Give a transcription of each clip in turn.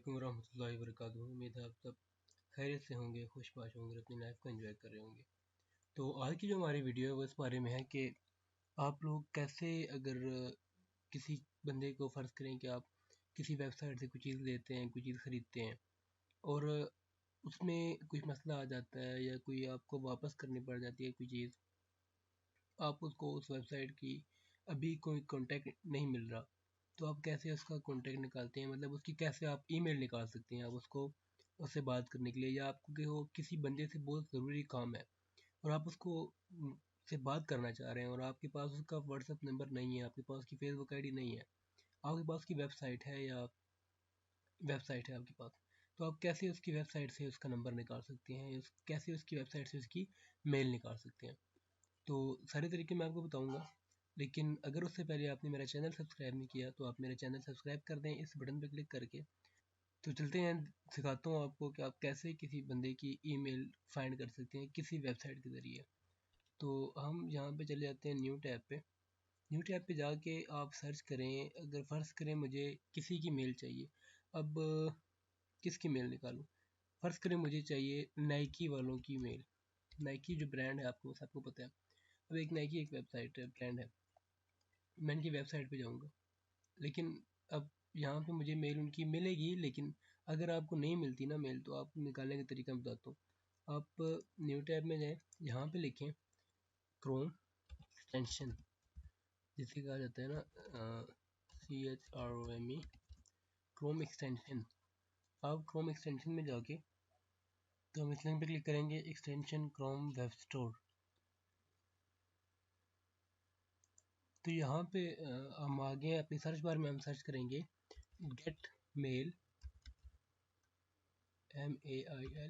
वालेकुम रहमतुल्लाहि व बरकातुहू। उम्मीद है आप सब खैरियत से होंगे, खुशबाश होंगे, अपनी लाइफ को एंजॉय कर रहे होंगे। तो आज की जो हमारी वीडियो है वो इस बारे में है कि आप लोग कैसे, अगर किसी बंदे को फ़र्ज़ करें कि आप किसी वेबसाइट से कोई चीज़ लेते हैं, कोई चीज़ ख़रीदते हैं और उसमें कुछ मसला आ जाता है या कोई आपको वापस करनी पड़ जाती है कोई चीज़, आप उसको उस वेबसाइट की अभी कोई कॉन्टेक्ट नहीं मिल रहा, तो आप कैसे उसका कॉन्टेक्ट निकालते हैं, मतलब उसकी कैसे आप ईमेल निकाल सकते हैं आप उसको, उससे बात करने के लिए, या आपको कि वो किसी बंदे से बहुत ज़रूरी काम है और आप उसको से बात करना चाह रहे हैं और आपके पास उसका व्हाट्सअप नंबर नहीं है, आपके पास उसकी फेसबुक आईडी नहीं है, आपके पास उसकी वेबसाइट है या वेबसाइट है आपके पास, तो आप कैसे उसकी वेबसाइट से उसका नंबर निकाल सकते हैं, कैसे उसकी वेबसाइट से उसकी मेल निकाल सकते हैं। तो सारे तरीके मैं आपको बताऊंगा, लेकिन अगर उससे पहले आपने मेरा चैनल सब्सक्राइब नहीं किया तो आप मेरा चैनल सब्सक्राइब कर दें इस बटन पर क्लिक करके। तो चलते हैं, सिखाता हूँ आपको कि आप कैसे किसी बंदे की ईमेल फाइंड कर सकते हैं किसी वेबसाइट के ज़रिए। तो हम यहाँ पे चले जाते हैं न्यू टैब पे। न्यू टैब पे जाके आप सर्च करें, अगर फ़र्ज़ करें मुझे किसी की मेल चाहिए, अब किसकी मेल निकालूँ? फ़र्ज़ करें मुझे चाहिए नाइकी वालों की मेल। नाइकी जो ब्रांड है आपको सबको पता है। अब एक नाइकी एक वेबसाइट है, ब्रांड है, मैं इनकी वेबसाइट पे जाऊँगा, लेकिन अब यहाँ पे मुझे मेल उनकी मिलेगी, लेकिन अगर आपको नहीं मिलती ना मेल, तो आप निकालने का तरीका मैं बताता हूँ। आप न्यू टैब में जाएँ, यहाँ पे लिखें क्रोम एक्सटेंशन, जिसे कहा जाता है ना CHROME, क्रोम एक्सटेंशन। आप क्रोम एक्सटेंशन में जाके तो हम इस लिंक पे क्लिक करेंगे, एक्सटेंशन क्रोम वेब स्टोर। तो यहाँ पे हम आगे अपनी सर्च बार में हम सर्च करेंगे गेट मेल MAIL.IO।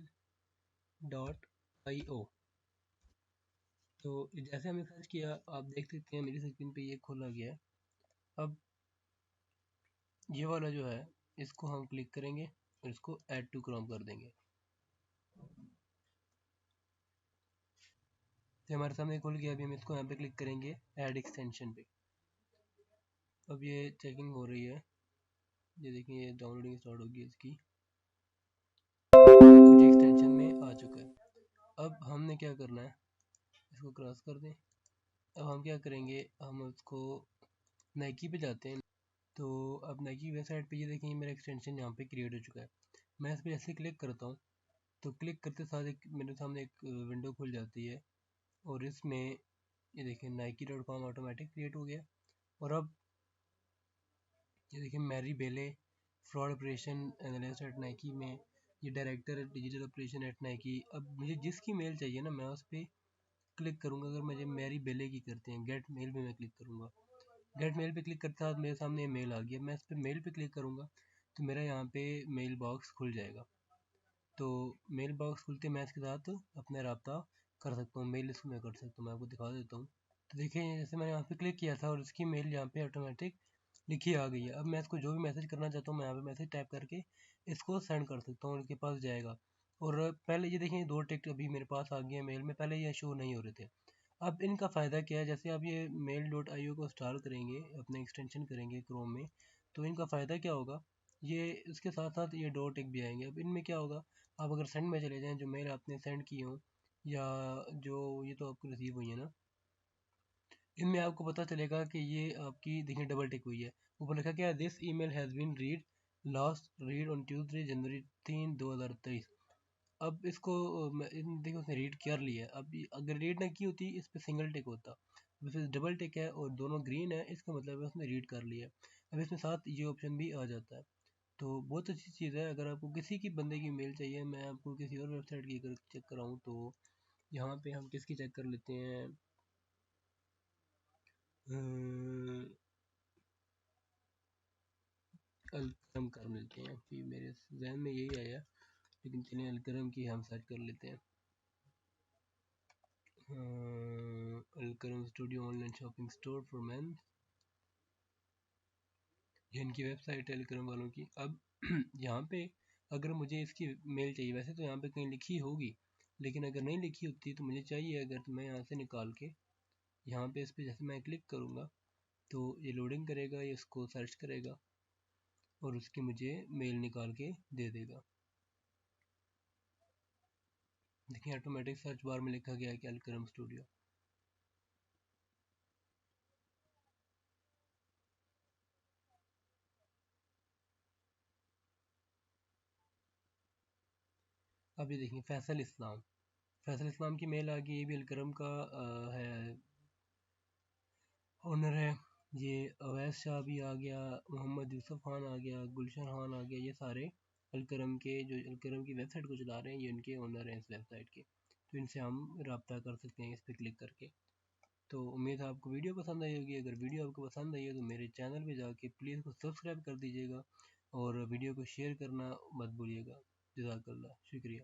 तो जैसे हमने सर्च किया, आप देख सकते हैं मेरी स्क्रीन पे ये खोला गया है। अब ये वाला जो है इसको हम क्लिक करेंगे और इसको ऐड टू क्रोम कर देंगे, तो हमारे सामने खुल गया। अभी हम इसको यहाँ पे क्लिक करेंगे ऐड एक्सटेंशन पे। अब ये चेकिंग हो रही है, ये देखिए ये डाउनलोडिंग स्टार्ट होगी इसकी, कुछ एक्सटेंशन में आ चुका है। अब हमने क्या करना है, इसको क्रॉस कर दें। अब हम क्या करेंगे, हम उसको नाइकी पे जाते हैं। तो अब नाइकी वेबसाइट पे ये देखेंगे मेरा एक्सटेंशन यहाँ पे क्रिएट हो चुका है। मैं इस पर जैसे क्लिक करता हूँ तो क्लिक करते साथ एक मेरे सामने एक विंडो खुल जाती है और इसमें ये देखिए Nike.com ऑटोमेटिक क्रिएट हो गया। और अब ये देखिए मैरी बेले, fraud operation analyst eight Nike में, ये director digital operation at Nike. अब मुझे जिसकी मेल चाहिए ना, मैं उस पर क्लिक करूँगा। अगर मुझे मैरी बेले की करते हैं, गेट मेल पे मैं क्लिक करूँगा। गेट मेल पे क्लिक करते साथ मेरे सामने मेल आ गया, मैं इस पर मेल पे क्लिक करूँगा तो मेरा यहाँ पे मेल बॉक्स खुल जाएगा। तो मेल बॉक्स खुलते मैं इसके साथ अपना रब्ता कर सकता हूँ, मेल इसको मैं कर सकता हूँ। मैं आपको दिखा देता हूँ। तो देखिए जैसे मैंने यहाँ पे क्लिक किया था और इसकी मेल यहाँ पे ऑटोमेटिक लिखी आ गई है। अब मैं इसको जो भी मैसेज करना चाहता हूँ मैं यहाँ पे मैसेज टाइप करके इसको सेंड कर सकता हूँ और इसके पास जाएगा। और पहले ये देखें 2 टिक अभी मेरे पास आ गए मेल में, पहले ये शो नहीं हो रहे थे। अब इनका फ़ायदा क्या है, जैसे आप ये mail.io को इंस्टॉल करेंगे, अपने एक्सटेंशन करेंगे क्रोम में, तो इनका फ़ायदा क्या होगा, ये इसके साथ साथ ये 2 टिक भी आएंगे। अब इनमें क्या होगा, आप अगर सेंड में चले जाएँ, जो मेल आपने सेंड किए हों या जो ये तो आपको रिसीव हुई है ना, इनमें आपको पता चलेगा कि ये आपकी देखिए डबल टिक हुई है। ऊपर लिखा क्या है, this email has been read last read on Tuesday January 3 2023। अब इसको देखो उसने रीड कर लिया है। अब अगर रीड ना की होती इस पर सिंगल टिक होता, अब इसमें डबल टिक है और दोनों ग्रीन है, इसका मतलब है उसने रीड कर लिया है। अब इसमें साथ ये ऑप्शन भी आ जाता है। तो बहुत अच्छी चीज़ है। अगर आपको किसी की बंदे की मेल चाहिए, मैं आपको किसी और वेबसाइट की अगर चेक कराऊँ तो यहाँ पे हम किसकी चेक कर लेते हैं, अलकरम कर लेते हैं, कि मेरे जहन में यही आया, लेकिन चलिए अलकरम की हम सर्च कर लेते हैं। Alkaram studio online shopping store for man, ये इनकी वेबसाइट है अलकरम वालों की। अब यहाँ पे अगर मुझे इसकी मेल चाहिए, वैसे तो यहाँ पे कहीं लिखी होगी, लेकिन अगर नहीं लिखी होती तो मुझे चाहिए, अगर तो मैं यहाँ से निकाल के यहाँ पे इस पर जैसे मैं क्लिक करूँगा तो ये लोडिंग करेगा, ये इसको सर्च करेगा। और उसकी मुझे मेल निकाल के दे देगा। देखिए ऑटोमेटिक सर्च बार में लिखा गया है कि अलकरम स्टूडियो। अब ये देखिए फैसल इस्लाम की मेल आ गई। ये भी अलकरम का है, ओनर है। ये अवैस शाह भी आ गया, मोहम्मद यूसुफ खान आ गया, गुलशन खान आ गया। ये सारे अलकरम के, जो अलकरम की वेबसाइट को चला रहे हैं, ये उनके ओनर हैं इस वेबसाइट के। तो इनसे हम रब्ता कर सकते हैं इस पर क्लिक करके। तो उम्मीद है आपको वीडियो पसंद आई होगी। अगर वीडियो आपको पसंद आई है तो मेरे चैनल पे जाके प्लीज़ को सब्सक्राइब कर दीजिएगा और वीडियो को शेयर करना मत भूलिएगा। जज़ाकल्लाह, शुक्रिया।